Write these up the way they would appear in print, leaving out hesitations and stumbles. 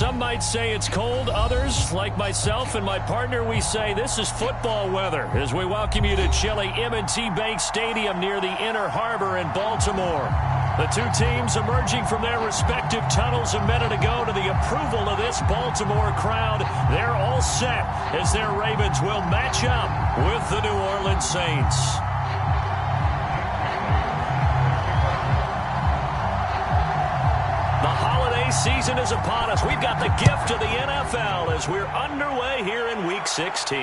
some might say it's cold. Others, like myself and my partner, we say this is football weather as we welcome you to chilly M&T Bank Stadium near the Inner Harbor in Baltimore. The two teams emerging from their respective tunnels a minute ago to the approval of this Baltimore crowd. They're all set as their Ravens will match up with the New Orleans Saints. Season is upon us. We've got the gift of the NFL as we're underway here in Week 16.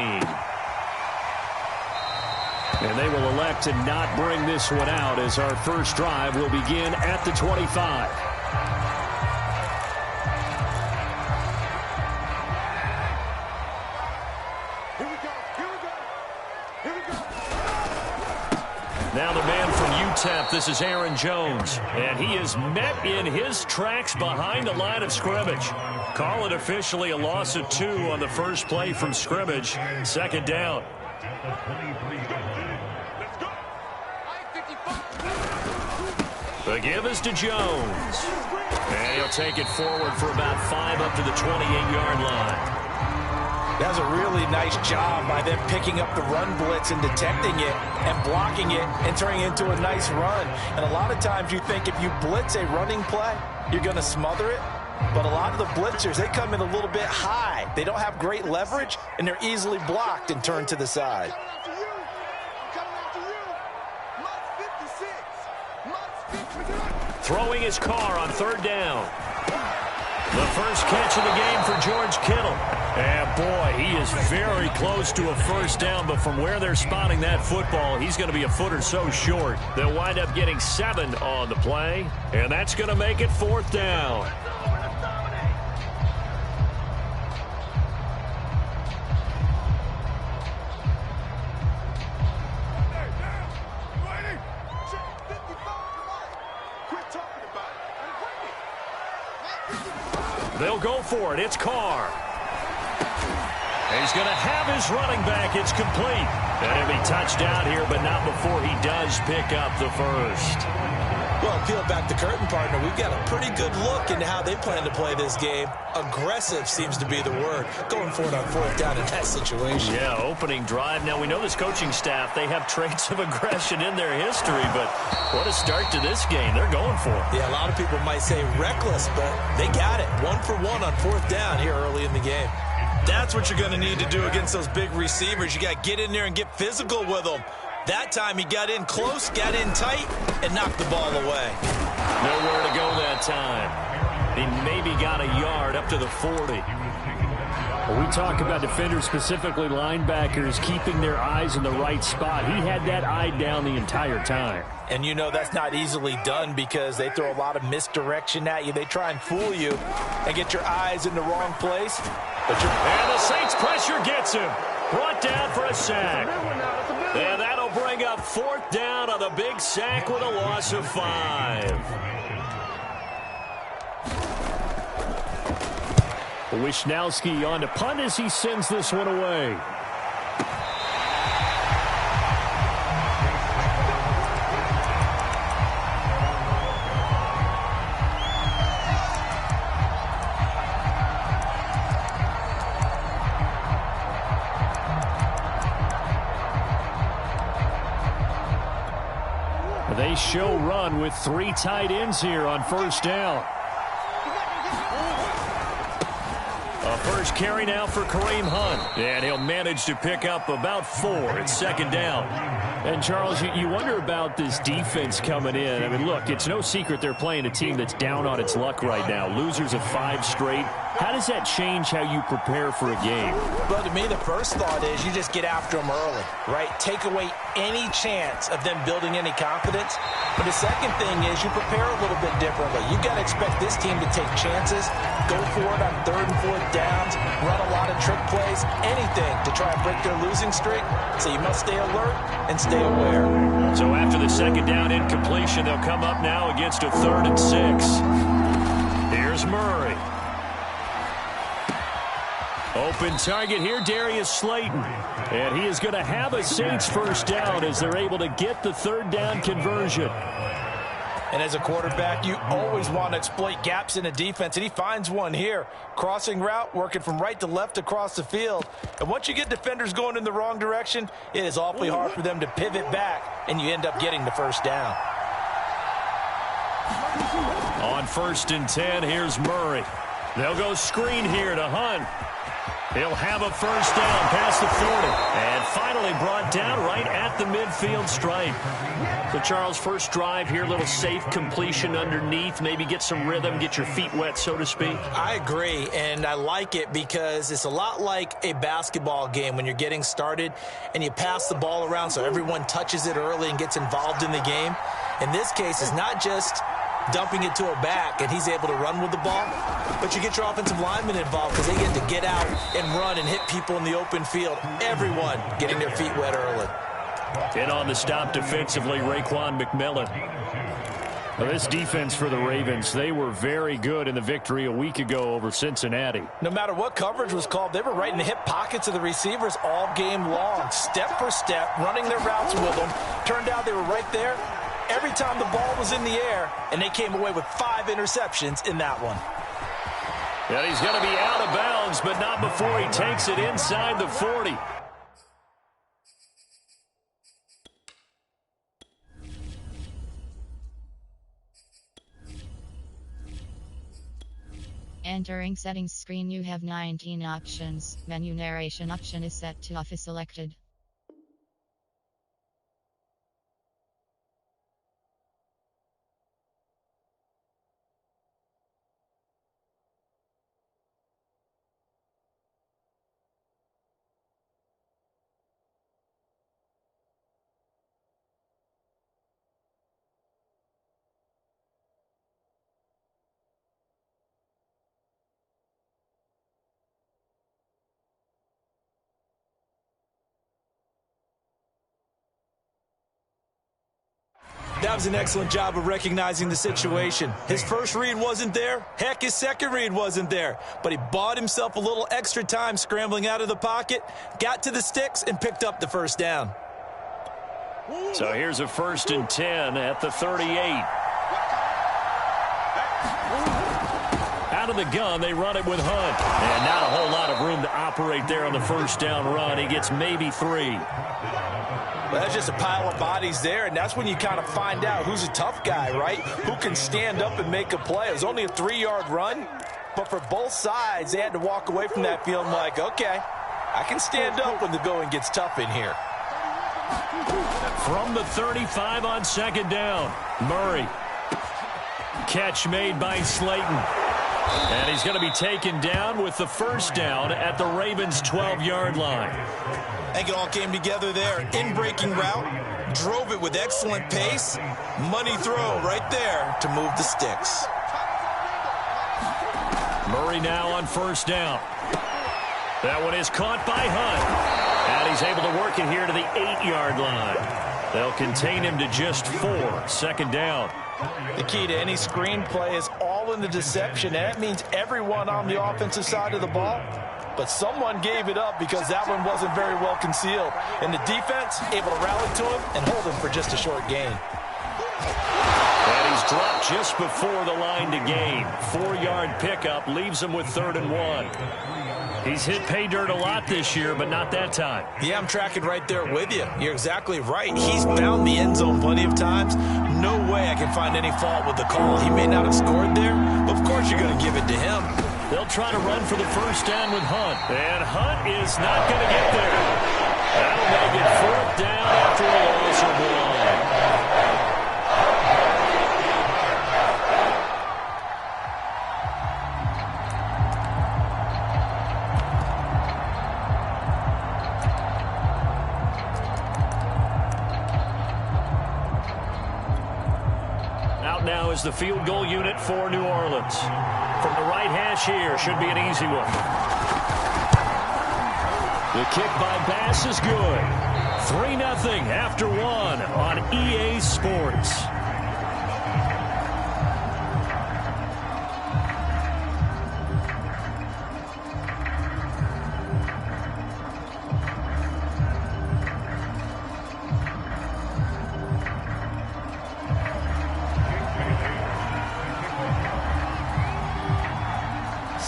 And they will elect to not bring this one out as our first drive will begin at the 25. Now the man from UTEP, this is Aaron Jones, and he is met in his tracks behind the line of scrimmage. Call it officially a loss of 2 on the first play from scrimmage. Second down. The give is to Jones, and he'll take it forward for about 5 up to the 28-yard line. That was a really nice job by them picking up the run blitz and detecting it and blocking it and turning it into a nice run. And a lot of times you think if you blitz a running play, you're going to smother it. But a lot of the blitzers, they come in a little bit high. They don't have great leverage, and they're easily blocked and turned to the side. Throwing his car on third down. The first catch of the game for George Kittle. And boy, he is very close to a first down, but from where they're spotting that football, he's going to be a foot or so short. They'll wind up getting 7 on the play, and that's going to make it fourth down. They'll go for it. It's Carr. He's going to have his running back. It's complete. And he'll be touched out here, but not before he does pick up the first. Well, peel back the curtain, partner. We've got a pretty good look into how they plan to play this game. Aggressive seems to be the word. Going for it on fourth down in that situation. Yeah, opening drive. Now, we know this coaching staff, they have traits of aggression in their history, but what a start to this game. They're going for it. Yeah, a lot of people might say reckless, but they got it. 1 for 1 on fourth down here early in the game. That's what you're going to need to do against those big receivers. You got to get in there and get physical with them. That time he got in close, got in tight, and knocked the ball away. Nowhere to go that time. He maybe got a yard up to the 40. When we talk about defenders, specifically linebackers, keeping their eyes in the right spot, he had that eye down the entire time. And you know that's not easily done because they throw a lot of misdirection at you. They try and fool you and get your eyes in the wrong place. And the Saints pressure gets him. Brought down for a sack. And that'll bring up fourth down on the big sack with a loss of 5. Wishnowski on to punt as he sends this one away. They show run with 3 tight ends here on first down. A first carry now for Kareem Hunt. And he'll manage to pick up about 4. It's second down. And, Charles, you wonder about this defense coming in. I mean, look, it's no secret they're playing a team that's down on its luck right now. Losers of 5 straight. How does that change how you prepare for a game? Well, to me, the first thought is you just get after them early, right? Take away any chance of them building any confidence. But the second thing is you prepare a little bit differently. You've got to expect this team to take chances, go for it on 3rd and 4th downs, run a lot of trick plays, anything to try and break their losing streak. So you must stay alert and stay aware. So after the second down incompletion, they'll come up now against a 3rd and 6. Here's Murray. Open target here, Darius Slayton. And he is going to have a Saints first down as they're able to get the 3rd down conversion. And as a quarterback, you always want to exploit gaps in a defense, and he finds one here. Crossing route, working from right to left across the field. And once you get defenders going in the wrong direction, it is awfully hard for them to pivot back, and you end up getting the first down. On 1st and 10, here's Murray. They'll go screen here to Hunt. He'll have a first down past the 40. And finally brought down right at the midfield stripe. So, Charles, first drive here, little safe completion underneath. Maybe get some rhythm, get your feet wet, so to speak. I agree, and I like it because it's a lot like a basketball game when you're getting started and you pass the ball around so everyone touches it early and gets involved in the game. In this case, it's not just dumping it to a back and he's able to run with the ball, but you get your offensive linemen involved because they get to get out and run and hit people in the open field. Everyone getting their feet wet early. And on the stop defensively, Raekwon McMillan. Now, this defense for the Ravens, they were very good in the victory a week ago over Cincinnati. No matter what coverage was called, they were right in the hip pockets of the receivers all game long, step for step, running their routes with them. Turned out they were right there every time the ball was in the air, and they came away with 5 interceptions in that one. And he's going to be out of bounds, but not before he takes it inside the 40. Entering settings screen, you have 19 options. Menu narration option is set to off is selected. That was an excellent job of recognizing the situation. His first read wasn't there. Heck, his second read wasn't there. But he bought himself a little extra time scrambling out of the pocket, got to the sticks, and picked up the first down. So here's a 1st and 10 at the 38. Out of the gun, they run it with Hunt. And not a whole lot of room to operate there on the first down run. He gets maybe 3. Well, that's just a pile of bodies there, and that's when you kind of find out who's a tough guy, right? Who can stand up and make a play. It was only a 3-yard run, but for both sides, they had to walk away from that feeling like, okay, I can stand up when the going gets tough in here. From the 35 on 2nd down, Murray. Catch made by Slayton. And he's going to be taken down with the first down at the Ravens' 12-yard line. I think it all came together there. In-breaking route, drove it with excellent pace. Money throw right there to move the sticks. Murray now on first down. That one is caught by Hunt. And he's able to work it here to the 8-yard line. They'll contain him to just 4. 2nd down. The key to any screenplay is all in the deception, and that means everyone on the offensive side of the ball. But someone gave it up because that one wasn't very well concealed. And the defense able to rally to him and hold him for just a short gain. And he's dropped just before the line to gain. 4-yard pickup leaves him with 3rd and 1. He's hit pay dirt a lot this year, but not that time. Yeah, I'm tracking right there with you. You're exactly right. He's found the end zone plenty of times. No way I can find any fault with the call. He may not have scored there, but of course you're going to give it to him. They'll try to run for the first down with Hunt. And Hunt is not going to get there. That'll make it 4th down after a loss of 1. Out now is the field goal unit for New Orleans. From the right hash here, should be an easy one. The kick by Bass is good. 3-0 after 1 on EA Sports.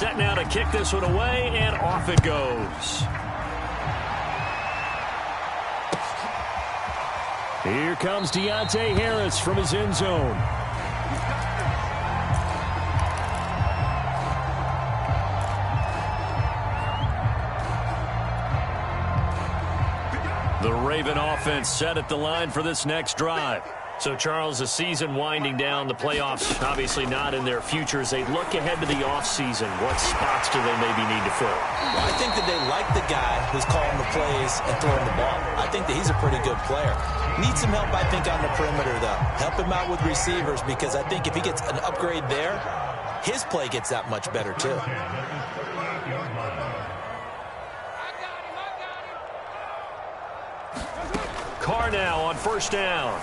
set now to kick this one away, and off it goes. Here comes Deontay Harris from his end zone. The Raven offense set at the line for this next drive. So, Charles, the season winding down, the playoffs obviously not in their future. As they look ahead to the offseason, what spots do they maybe need to fill? Well, I think that they like the guy who's calling the plays and throwing the ball. I think that he's a pretty good player. Needs some help, I think, on the perimeter, though. Help him out with receivers, because I think if he gets an upgrade there, his play gets that much better, too. Carr now on first down.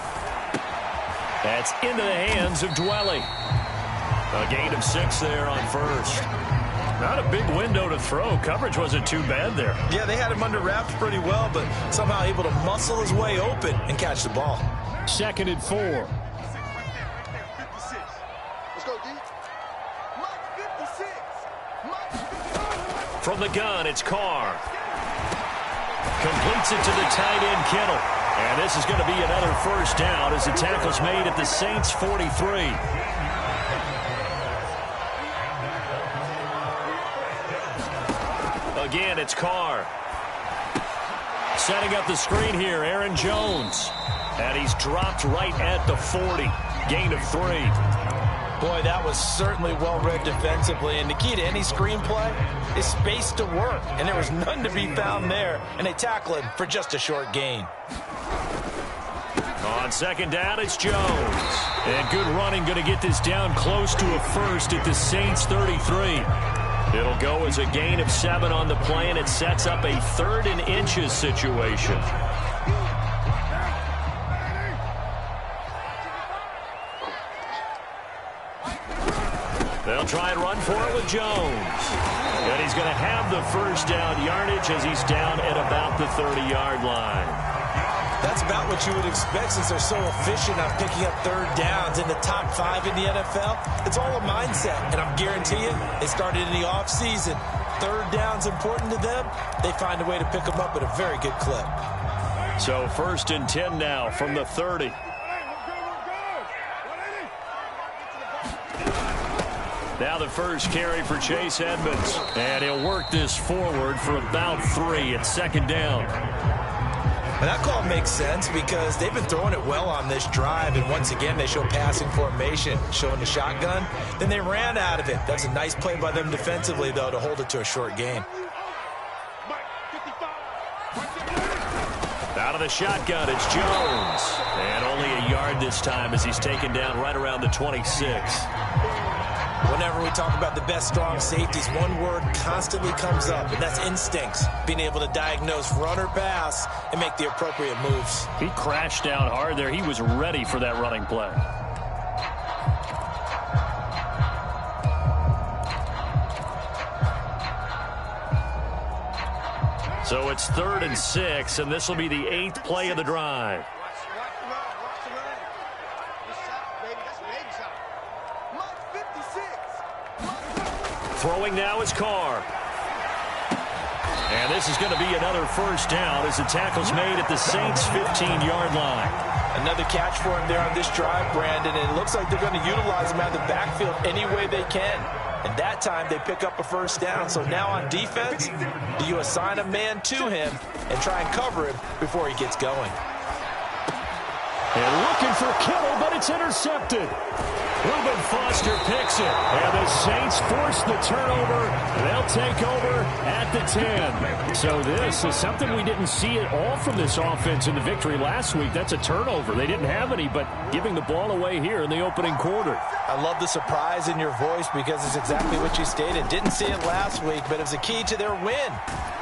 That's into the hands of Dwelly. A gain of 6 there on first. Not a big window to throw. Coverage wasn't too bad there. Yeah, they had him under wraps pretty well, but somehow able to muscle his way open and catch the ball. 2nd and 4. Let's go, D. Mike 56. From the gun, it's Carr. Completes it to the tight end, Kittle. And this is going to be another first down as the tackle's made at the Saints' 43. Again, it's Carr. Setting up the screen here, Aaron Jones. And he's dropped right at the 40. Gain of 3. Boy, that was certainly well-read defensively. And the key to any screenplay is space to work. And there was none to be found there. And they tackle him for just a short gain. On second down, it's Jones. And good running, going to get this down close to a first at the Saints' 33. It'll go as a gain of 7 on the play, and it sets up a 3rd and inches situation. They'll try and run for it with Jones. And he's going to have the first down yardage as he's down at about the 30-yard line. That's about what you would expect since they're so efficient on picking up 3rd downs in the top 5 in the NFL. It's all a mindset, and I'm guaranteeing you, they started in the offseason. 3rd down's important to them. They find a way to pick them up at a very good clip. So 1st and 10 now from the 30. Now the first carry for Chase Edmonds. And he'll work this forward for about 3 at 2nd down. And that call makes sense because they've been throwing it well on this drive. And once again, they show passing formation, showing the shotgun. Then they ran out of it. That's a nice play by them defensively, though, to hold it to a short gain. Out of the shotgun, it's Jones. And only a yard this time as he's taken down right around the 26. Whenever we talk about the best strong safeties, one word constantly comes up, and that's instincts. Being able to diagnose run or pass and make the appropriate moves. He crashed down hard there. He was ready for that running play. So it's 3rd and 6, and this will be the 8th play of the drive. Throwing now is Carr. And this is going to be another first down as the tackle's made at the Saints' 15-yard line. Another catch for him there on this drive, Brandon, and it looks like they're going to utilize him out of the backfield any way they can. And that time they pick up a first down. So now on defense, do you assign a man to him and try and cover him before he gets going? And looking for Kittle, but it's intercepted. Reuben Foster picks it, and the Saints force the turnover. They'll take over at the 10. So this is something we didn't see at all from this offense in the victory last week. That's a turnover. They didn't have any, but giving the ball away here in the opening quarter. I love the surprise in your voice because it's exactly what you stated. Didn't see it last week, but it was a key to their win.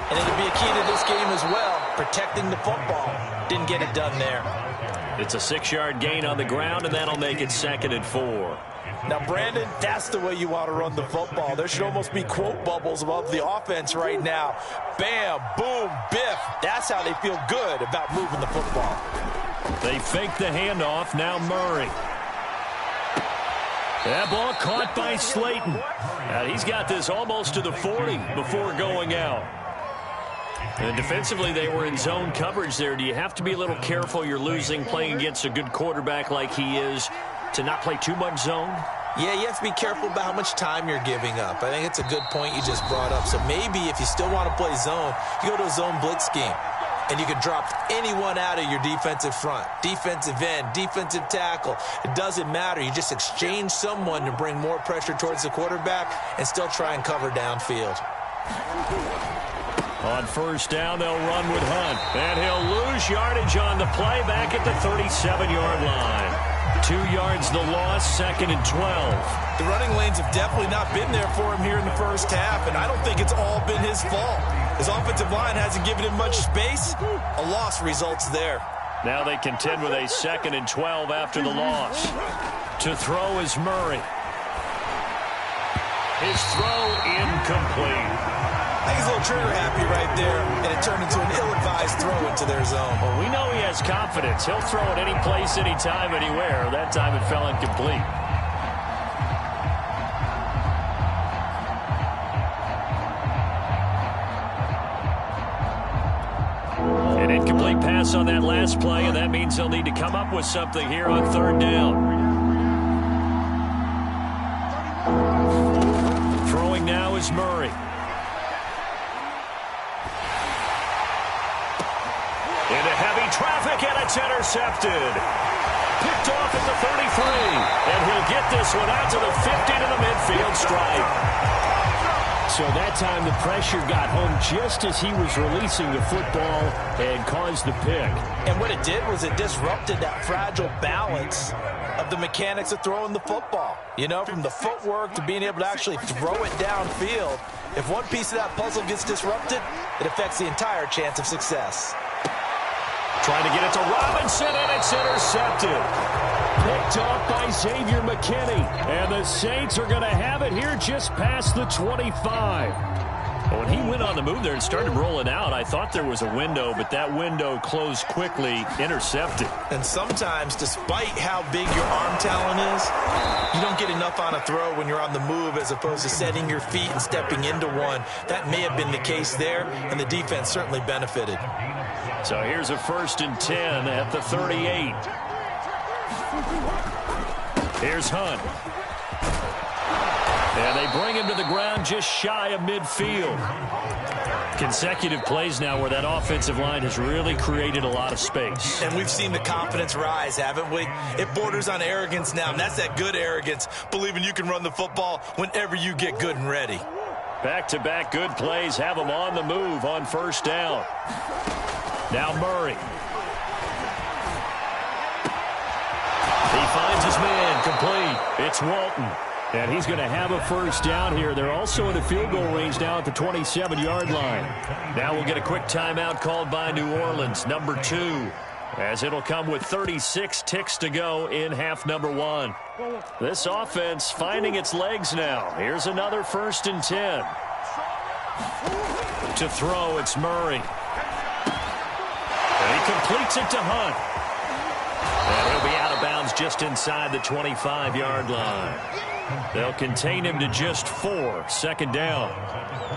And it'll be a key to this game as well, protecting the football. Didn't get it done there. It's a 6-yard gain on the ground, and that'll make it 2nd and 4. Now, Brandon, that's the way you want to run the football. There should almost be quote bubbles above the offense right now. Bam, boom, biff. That's how they feel good about moving the football. They fake the handoff. Now Murray. That ball caught by Slayton. He's got this almost to the 40 before going out. And defensively, they were in zone coverage there. Do you have to be a little careful? You're losing playing against a good quarterback like he is to not play too much zone? Yeah, you have to be careful about how much time you're giving up. I think it's a good point you just brought up. So maybe if you still want to play zone, you go to a zone blitz scheme. And you can drop anyone out of your defensive front. Defensive end, defensive tackle. It doesn't matter. You just exchange someone to bring more pressure towards the quarterback and still try and cover downfield. On first down, they'll run with Hunt. And he'll lose yardage on the play back at the 37-yard line. 2 yards the loss, 2nd and 12. The running lanes have definitely not been there for him here in the first half, and I don't think it's all been his fault. His offensive line hasn't given him much space. A loss results there. Now they contend with a 2nd and 12 after the loss. To throw is Murray. His throw incomplete. I think he's a little trigger happy right there, and it turned into an ill-advised throw into their zone. Well, we know he has confidence. He'll throw it any place, anytime, anywhere. That time it fell incomplete. An incomplete pass on that last play, and that means they'll need to come up with something here on 3rd down. Throwing now is Murray. Into heavy traffic, and it's intercepted. Picked off at the 33, and he'll get this one out to the 50 to the midfield stripe. So that time the pressure got home just as he was releasing the football and caused the pick. And what it did was it disrupted that fragile balance of the mechanics of throwing the football. You know, from the footwork to being able to actually throw it downfield. If one piece of that puzzle gets disrupted, it affects the entire chance of success. Trying to get it to Robinson, and it's intercepted. Picked off by Xavier McKinney. And the Saints are going to have it here just past the 25. When he went on the move there and started rolling out, I thought there was a window, but that window closed quickly, intercepted. And sometimes, despite how big your arm talent is, you don't get enough on a throw when you're on the move as opposed to setting your feet and stepping into one. That may have been the case there, and the defense certainly benefited. So here's a 1st and 10 at the 38. Here's Hunt. And they bring him to the ground just shy of midfield. Consecutive plays now where that offensive line has really created a lot of space. And we've seen the confidence rise, haven't we? It borders on arrogance now, and that's that good arrogance, believing you can run the football whenever you get good and ready. Back-to-back good plays have them on the move on 1st down. Now Murray. He finds his man complete. It's Walton. And he's going to have a 1st down here. They're also in the field goal range now at the 27-yard line. Now we'll get a quick timeout called by New Orleans, number 2, as it'll come with 36 ticks to go in half number 1. This offense finding its legs now. Here's another 1st and 10. To throw, it's Murray. And he completes it to Hunt. And he'll be out of bounds just inside the 25-yard line. They'll contain him to just 4, 2nd down.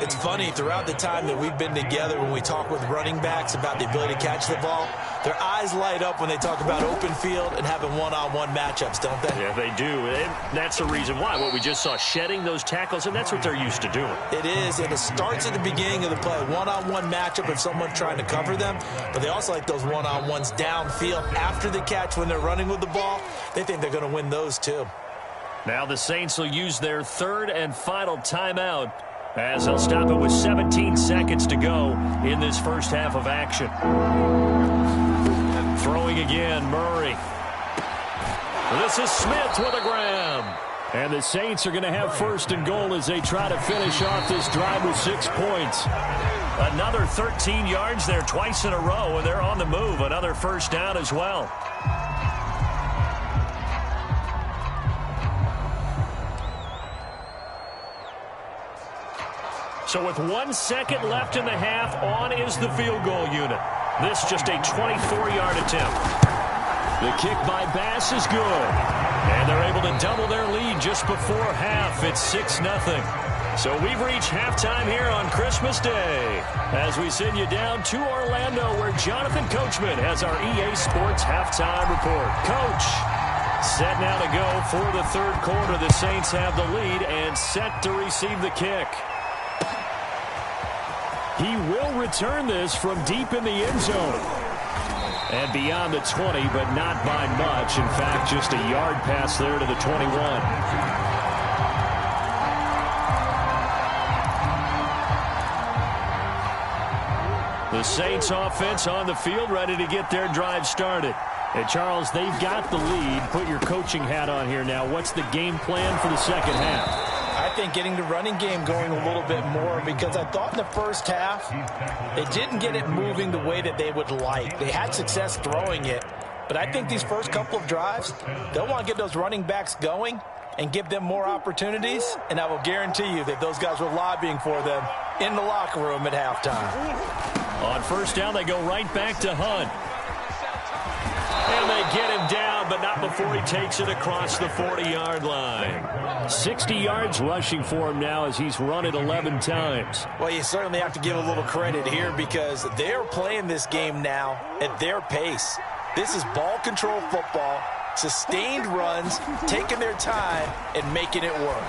It's funny, throughout the time that we've been together, when we talk with running backs about the ability to catch the ball, their eyes light up when they talk about open field and having one-on-one matchups, don't they? Yeah, they do. And that's the reason why. What we just saw, shedding those tackles, and that's what they're used to doing. It is, and it starts at the beginning of the play. One-on-one matchup if someone's trying to cover them, but they also like those one-on-ones downfield after the catch when they're running with the ball. They think they're going to win those, too. Now the Saints will use their 3rd and final timeout as they'll stop it with 17 seconds to go in this first half of action. Throwing again, Murray. This is Smith with a grab. And the Saints are going to have 1st and goal as they try to finish off this drive with 6 points. Another 13 yards there twice in a row, and they're on the move. Another 1st down as well. So with 1 second left in the half, on is the field goal unit. This just a 24-yard attempt. The kick by Bass is good. And they're able to double their lead just before half. It's 6-0. So we've reached halftime here on Christmas Day as we send you down to Orlando where Jonathan Coachman has our EA Sports halftime report. Coach, set now to go for the third quarter. The Saints have the lead and set to receive the kick. He will return this from deep in the end zone. And beyond the 20, but not by much. In fact, just a yard pass there to the 21. The Saints offense on the field, ready to get their drive started. And Charles, they've got the lead. Put your coaching hat on here now. What's the game plan for the second half? I think getting the running game going a little bit more, because I thought in the first half they didn't get it moving the way that they would like. They had success throwing it, but I think these first couple of drives, they'll want to get those running backs going and give them more opportunities, and I will guarantee you that those guys were lobbying for them in the locker room at halftime. On first down, they go right back to Hunt. And they get him down, but not before he takes it across the 40-yard line. 60 yards rushing for him now as he's run it 11 times. Well, you certainly have to give a little credit here because they're playing this game now at their pace. This is ball control football, sustained runs, taking their time, and making it work.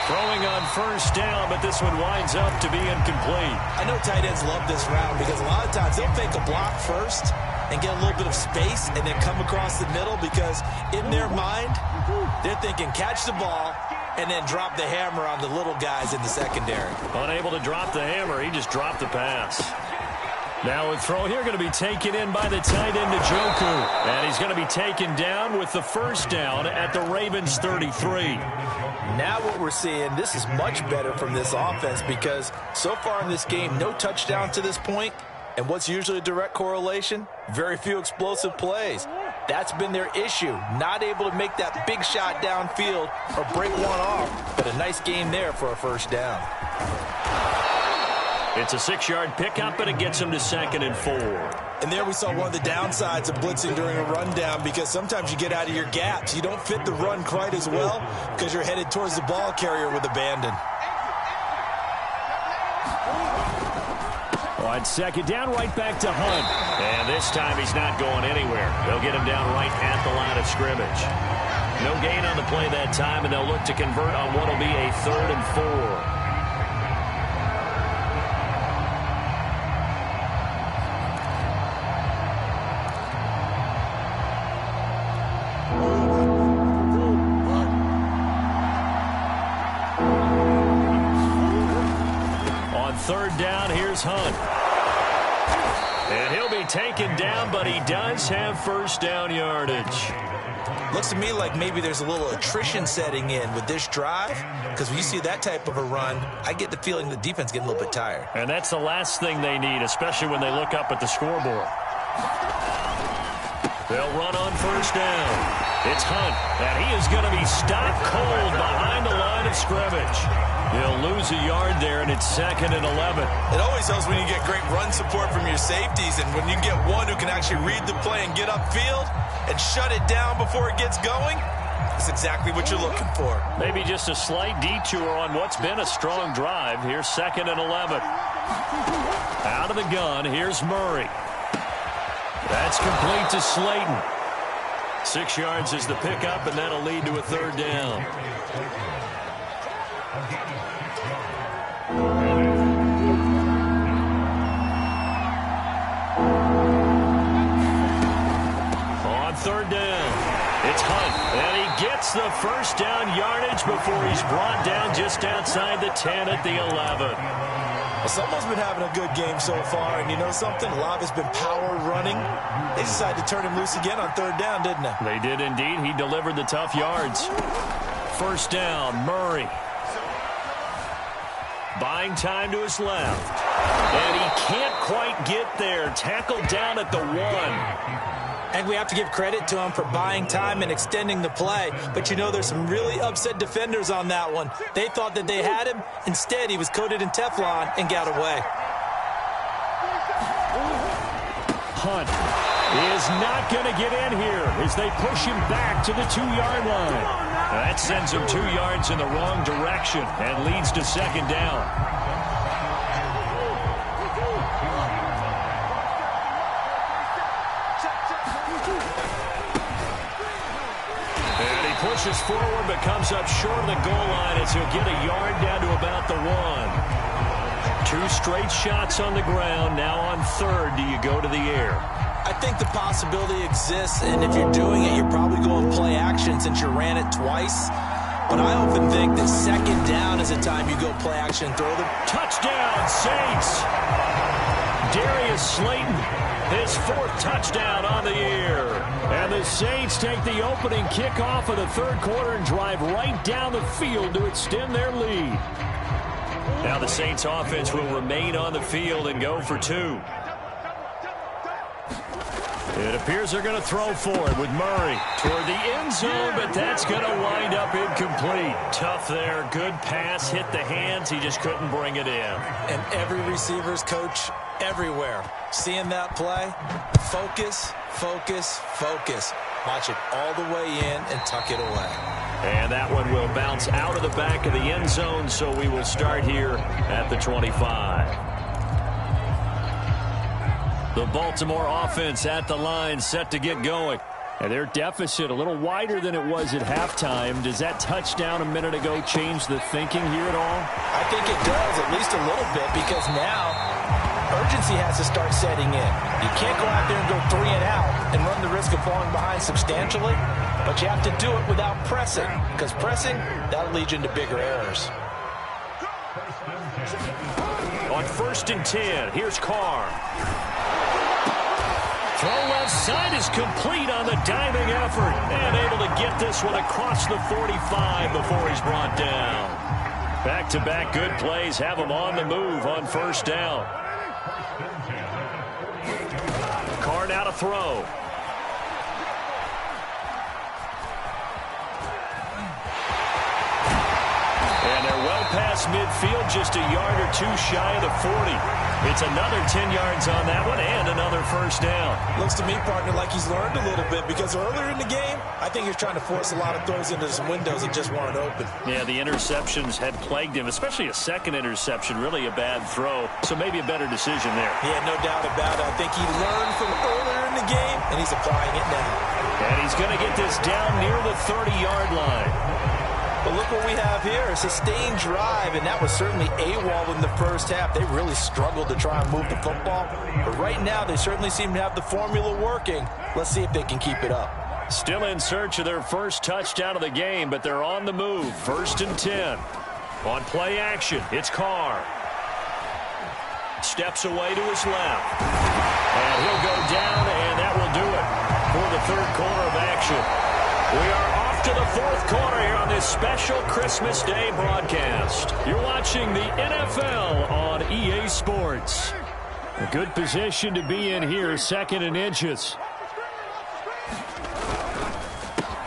Throwing on first down, but this one winds up to be incomplete. I know tight ends love this route because a lot of times they'll fake a block first and get a little bit of space and then come across the middle because in their mind, they're thinking catch the ball and then drop the hammer on the little guys in the secondary. Unable to drop the hammer, he just dropped the pass. Now a throw here going to be taken in by the tight end Njoku. And he's going to be taken down with the first down at the Ravens 33. Now what we're seeing, this is much better from this offense because so far in this game, no touchdown to this point. And what's usually a direct correlation? Very few explosive plays. That's been their issue. Not able to make that big shot downfield or break one off. But a nice game there for a first down. It's a 6-yard pickup, and it gets him to 2nd and 4. And there we saw one of the downsides of blitzing during a rundown because sometimes you get out of your gaps. You don't fit the run quite as well because you're headed towards the ball carrier with abandon. On second down, right back to Hunt. And this time he's not going anywhere. They'll get him down right at the line of scrimmage. No gain on the play that time, and they'll look to convert on what will be a 3rd and 4. Third down, here's Hunt. And he'll be taken down, but he does have first down yardage. Looks to me like maybe there's a little attrition setting in with this drive, because when you see that type of a run, I get the feeling the defense getting a little bit tired. And that's the last thing they need, especially when they look up at the scoreboard. They'll run on first down. It's Hunt, and he is going to be stopped cold behind the line of scrimmage. He'll lose a yard there, and it's 2nd and 11. It always helps when you get great run support from your safeties, and when you get one who can actually read the play and get upfield and shut it down before it gets going, that's exactly what you're looking for. Maybe just a slight detour on what's been a strong drive. Here's 2nd and 11. Out of the gun, here's Murray. That's complete to Slayton. 6 yards is the pickup, and that'll lead to a 3rd down. On 3rd down, it's Hunt, and he gets the first down yardage before he's brought down just outside the 10 at the 11. Well, someone's been having a good game so far, and you know something? A lot has been power running. They decided to turn him loose again on 3rd down, didn't they? They did indeed. He delivered the tough yards. First down, Murray. Buying time to his left. And he can't quite get there. Tackled down at the 1. And we have to give credit to him for buying time and extending the play. But you know there's some really upset defenders on that one. They thought that they had him. Instead, he was coated in Teflon and got away. Hunt. is not going to get in here as they push him back to the 2-yard line. That sends him 2 yards in the wrong direction and leads to second down. And he pushes forward but comes up short of the goal line as he'll get a yard down to about the 1. 2 straight shots on the ground. Now on third, do you go to the air? I think the possibility exists, and if you're doing it, you're probably going play action since you ran it twice. But I often think that second down is a time you go play action and throw the touchdown, Saints. Darius Slayton, his 4th touchdown on the year. And the Saints take the opening kickoff of the third quarter and drive right down the field to extend their lead. Now the Saints offense will remain on the field and go for 2. It appears they're going to throw for it with Murray toward the end zone, but that's going to wind up incomplete. Tough there. Good pass. Hit the hands. He just couldn't bring it in. And every receiver's coach everywhere. Seeing that play, focus, focus, focus. Watch it all the way in and tuck it away. And that one will bounce out of the back of the end zone, so we will start here at the 25. The Baltimore offense at the line, set to get going. And their deficit a little wider than it was at halftime. Does that touchdown a minute ago change the thinking here at all? I think it does, at least a little bit, because now urgency has to start setting in. You can't go out there and go 3 and out and run the risk of falling behind substantially, but you have to do it without pressing, because pressing, that'll lead you into bigger errors. On 1st and 10, here's Carr. Throw left side is complete on the diving effort. And able to get this one across the 45 before he's brought down. Back-to-back good plays have him on the move on 1st down. Carr now to throw. And they're well past midfield, just a yard or 2 shy of the 40. It's another 10 yards on that one and another 1st down. Looks to me, partner, like he's learned a little bit, because earlier in the game, I think he was trying to force a lot of throws into some windows that just weren't open. Yeah, the interceptions had plagued him, especially a second interception, really a bad throw. So maybe a better decision there. Yeah, no doubt about it. I think he learned from earlier in the game, and he's applying it now. And he's going to get this down near the 30-yard line. But look what we have here, a sustained drive, and that was certainly AWOL in the first half. They really struggled to try and move the football. But right now, they certainly seem to have the formula working. Let's see if they can keep it up. Still in search of their first touchdown of the game, but they're on the move. 1st and 10. On play action, it's Carr. Steps away to his left. And he'll go down, and that will do it for the third quarter of action. We are off to the 4th quarter here on this special Christmas Day broadcast. You're watching the NFL on EA Sports. A good position to be in here, 2nd and inches.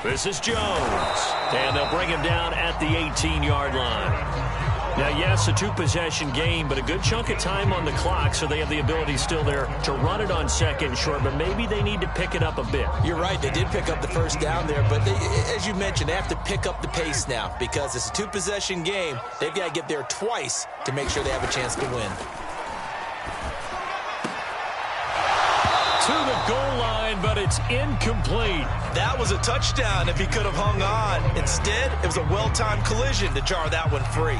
This is Jones. And they'll bring him down at the 18-yard line. Now, yes, a 2-possession game, but a good chunk of time on the clock, so they have the ability still there to run it on 2nd and short, but maybe they need to pick it up a bit. You're right. They did pick up the 1st down there, but as you mentioned, they have to pick up the pace now because it's a 2-possession game. They've got to get there twice to make sure they have a chance to win. To the goal line, but it's incomplete. That was a touchdown if he could have hung on. Instead, it was a well-timed collision to jar that one free.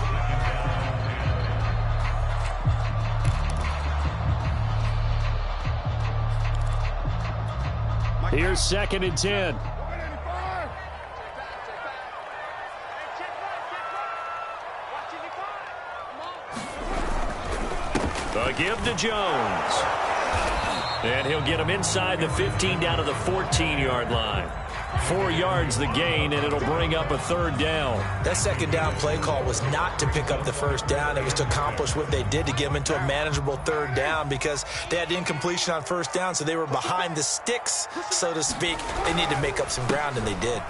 Here's 2nd and 10. The give to Jones. And he'll get him inside the 15 down to the 14-yard line. 4 yards the gain, and it'll bring up a 3rd down. That 2nd down play call was not to pick up the 1st down. It was to accomplish what they did to get them into a manageable 3rd down because they had incompletion on 1st down, so they were behind the sticks, so to speak. They needed to make up some ground, and they did.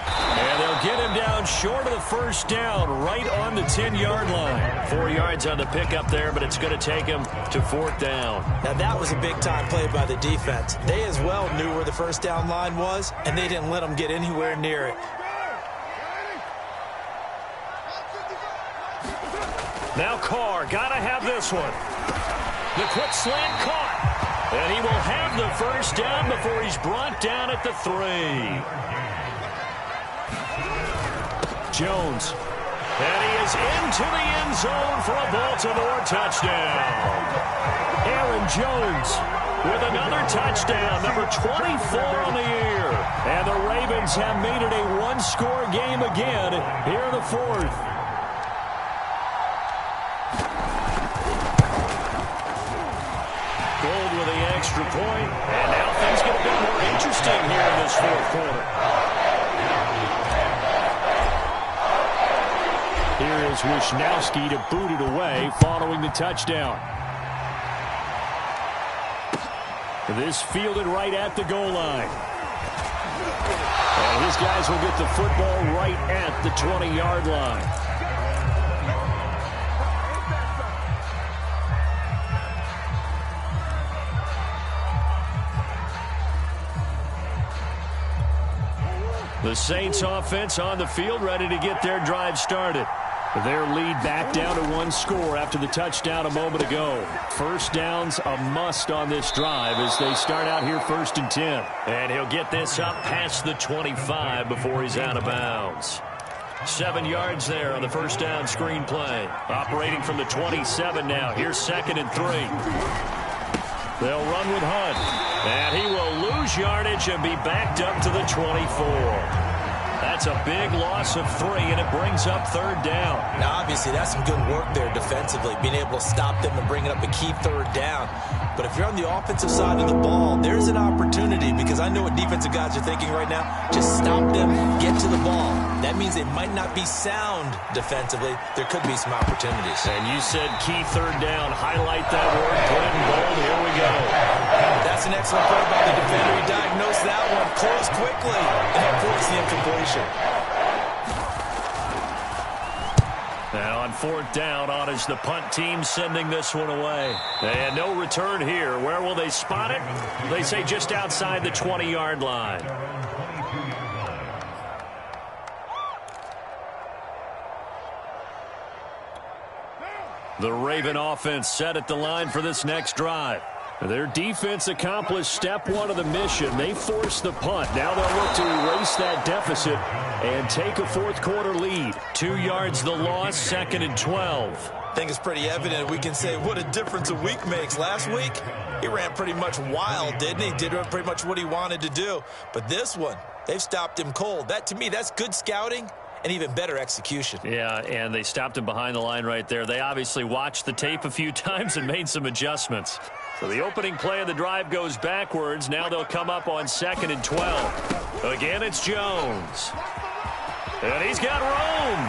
And they'll get him down short of the first down, right on the 10-yard line. 4 yards on the pickup there, but it's going to take him to 4th down. Now that was a big-time play by the defense. They as well knew where the first down line was, and they didn't let them get anywhere near it. Now Carr, gotta have this one. The quick slant caught. And he will have the first down before he's brought down at the 3. Jones. And he is into the end zone for a Baltimore touchdown. Aaron Jones with another touchdown, number 24 on the year. And the Ravens have made it a one-score game again here in the 4th. Gold with the extra point, and now things get a bit more interesting here in this 4th quarter. Here is Wisnowski to boot it away following the touchdown. This fielded right at the goal line. And his guys will get the football right at the 20-yard line. The Saints offense on the field, ready to get their drive started. Their lead back down to 1 score after the touchdown a moment ago. First down's a must on this drive as they start out here 1st and 10. And he'll get this up past the 25 before he's out of bounds. 7 yards there on the first down screen play. Operating from the 27 now. Here's 2nd and 3. They'll run with Hunt. And he will lose yardage and be backed up to the 24. That's a big loss of 3, and it brings up 3rd down. Now, obviously, that's some good work there defensively, being able to stop them and bring it up a key 3rd down. But if you're on the offensive side of the ball, there's an opportunity, because I know what defensive guys are thinking right now. Just stop them, get to the ball. That means they might not be sound defensively. There could be some opportunities. And you said key 3rd down. Highlight that word. Put it in bold. Here we go. That's an excellent play by the defender. He diagnosed that one, closed quickly, and forced the incompletion. Now on 4th down, on is the punt team sending this one away. And no return here. Where will they spot it? They say just outside the 20-yard line. The Raven offense set at the line for this next drive. Their defense accomplished step 1 of the mission. They forced the punt. Now they'll look to erase that deficit and take a 4th quarter lead. 2 yards the loss, 2nd and 12. I think it's pretty evident. We can say what a difference a week makes. Last week, he ran pretty much wild, didn't he? Did pretty much what he wanted to do. But this one, they've stopped him cold. That, to me, that's good scouting and even better execution. Yeah, and they stopped him behind the line right there. They obviously watched the tape a few times and made some adjustments. So the opening play of the drive goes backwards. Now they'll come up on 2nd and 12. Again, it's Jones. And he's got room.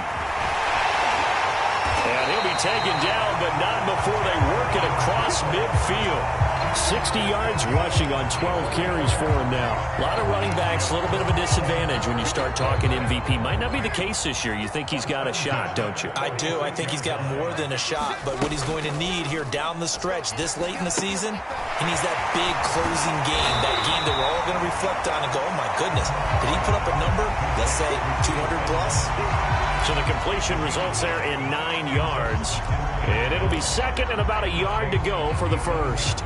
And he'll be taken down, but not before they work it across midfield. 60 yards rushing on 12 carries for him now. A lot of running backs, a little bit of a disadvantage when you start talking MVP. Might not be the case this year. You think he's got a shot, don't you? I do. I think he's got more than a shot. But what he's going to need here down the stretch this late in the season, he needs that big closing game, that game that we're all going to reflect on and go, oh, my goodness, did he put up a number, let's say 200 plus? So the completion results there in 9 yards. And it'll be 2nd and about a yard to go for the first.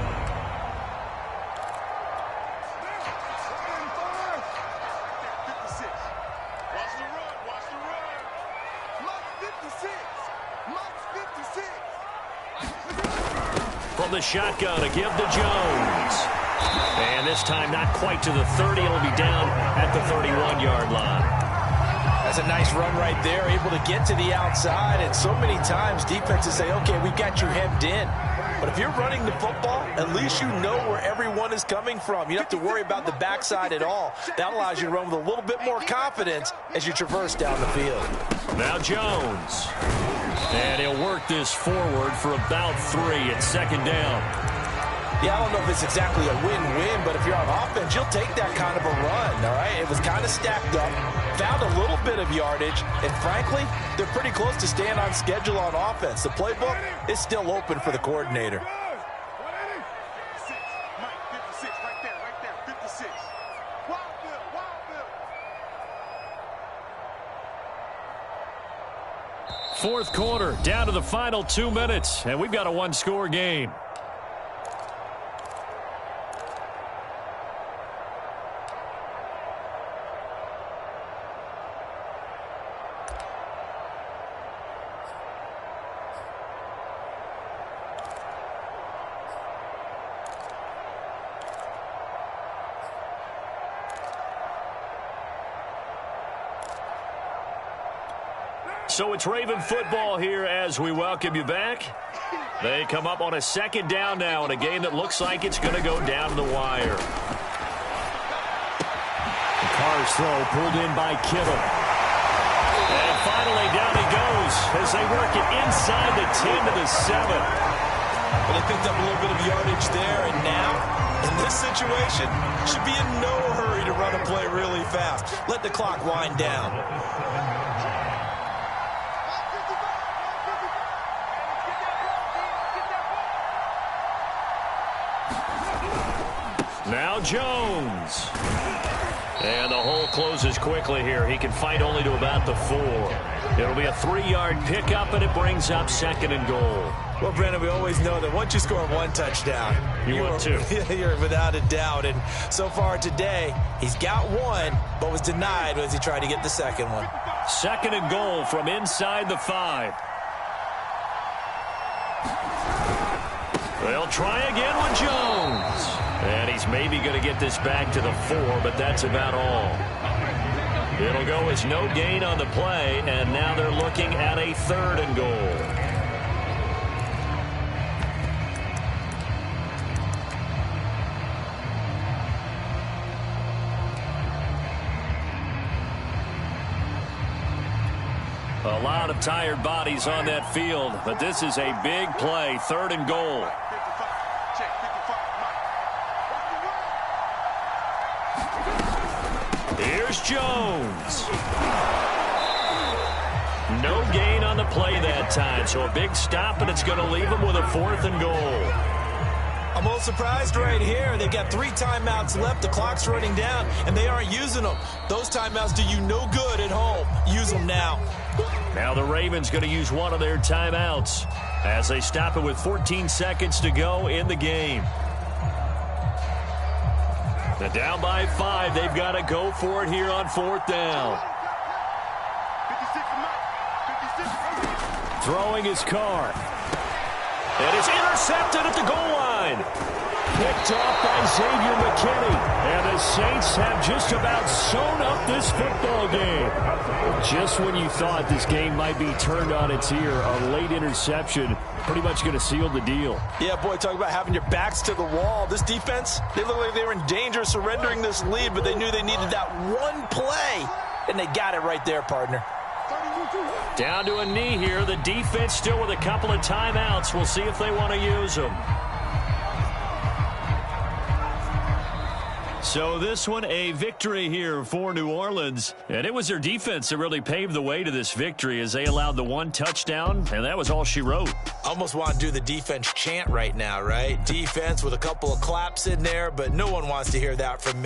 From the shotgun, a give to Jones. And this time not quite to the 30. It'll be down at the 31-yard line. That's a nice run right there, able to get to the outside. And so many times defenses say, okay, we've got you hemmed in. But if you're running the football, at least you know where everyone is coming from. You don't have to worry about the backside at all. That allows you to run with a little bit more confidence as you traverse down the field. Now Jones. And he'll work this forward for about 3 at 2nd down. Yeah, I don't know if it's exactly a win-win, but if you're on offense, you'll take that kind of a run, all right? It was kind of stacked up, found a little bit of yardage, and frankly, they're pretty close to staying on schedule on offense. The playbook is still open for the coordinator. Fourth quarter, down to the final 2 minutes, and we've got a one-score game. So it's Raven football here as we welcome you back. They come up on a second down now in a game that looks like it's going to go down to the wire. Carr's throw pulled in by Kittle. And finally down he goes as they work it inside the 10 to the 7. Well, they picked up a little bit of yardage there, and now, in this situation, should be in no hurry to run a play really fast. Let the clock wind down. Now Jones. And the hole closes quickly here. He can fight only to about the 4. It'll be a 3-yard pickup, and it brings up 2nd and goal. Well, Brandon, we always know that once you score one touchdown, you're 2. You're without a doubt. And so far today, he's got one, but was denied as he tried to get the second one. 2nd and goal from inside the 5. They'll try again with Jones. And he's maybe going to get this back to the 4, but that's about all. It'll go as no gain on the play, and now they're looking at a 3rd and goal. A lot of tired bodies on that field, but this is a big play, 3rd and goal. Here's Jones. No gain on the play that time, so a big stop, and it's going to leave him with a 4th and goal. I'm a little surprised right here. They've got 3 timeouts left. The clock's running down, and they aren't using them. Those timeouts do you no good at home. Use them now. Now the Ravens going to use one of their timeouts as they stop it with 14 seconds to go in the game. They're down by 5. They've got to go for it here on 4th down. Throwing his Carr. It is intercepted at the goal line. Picked off by Xavier McKinney. And the Saints have just about sewn up this football game. Just when you thought this game might be turned on its ear, a late interception pretty much going to seal the deal. Yeah, boy, talk about having your backs to the wall. This defense, they look like they were in danger of surrendering this lead, but they knew they needed that one play, and they got it right there, partner. Down to a knee here. The defense still with a couple of timeouts. We'll see if they want to use them. So this one, a victory here for New Orleans. And it was their defense that really paved the way to this victory as they allowed the 1 touchdown, and that was all she wrote. Almost want to do the defense chant right now, right? Defense with a couple of claps in there, but no one wants to hear that from me.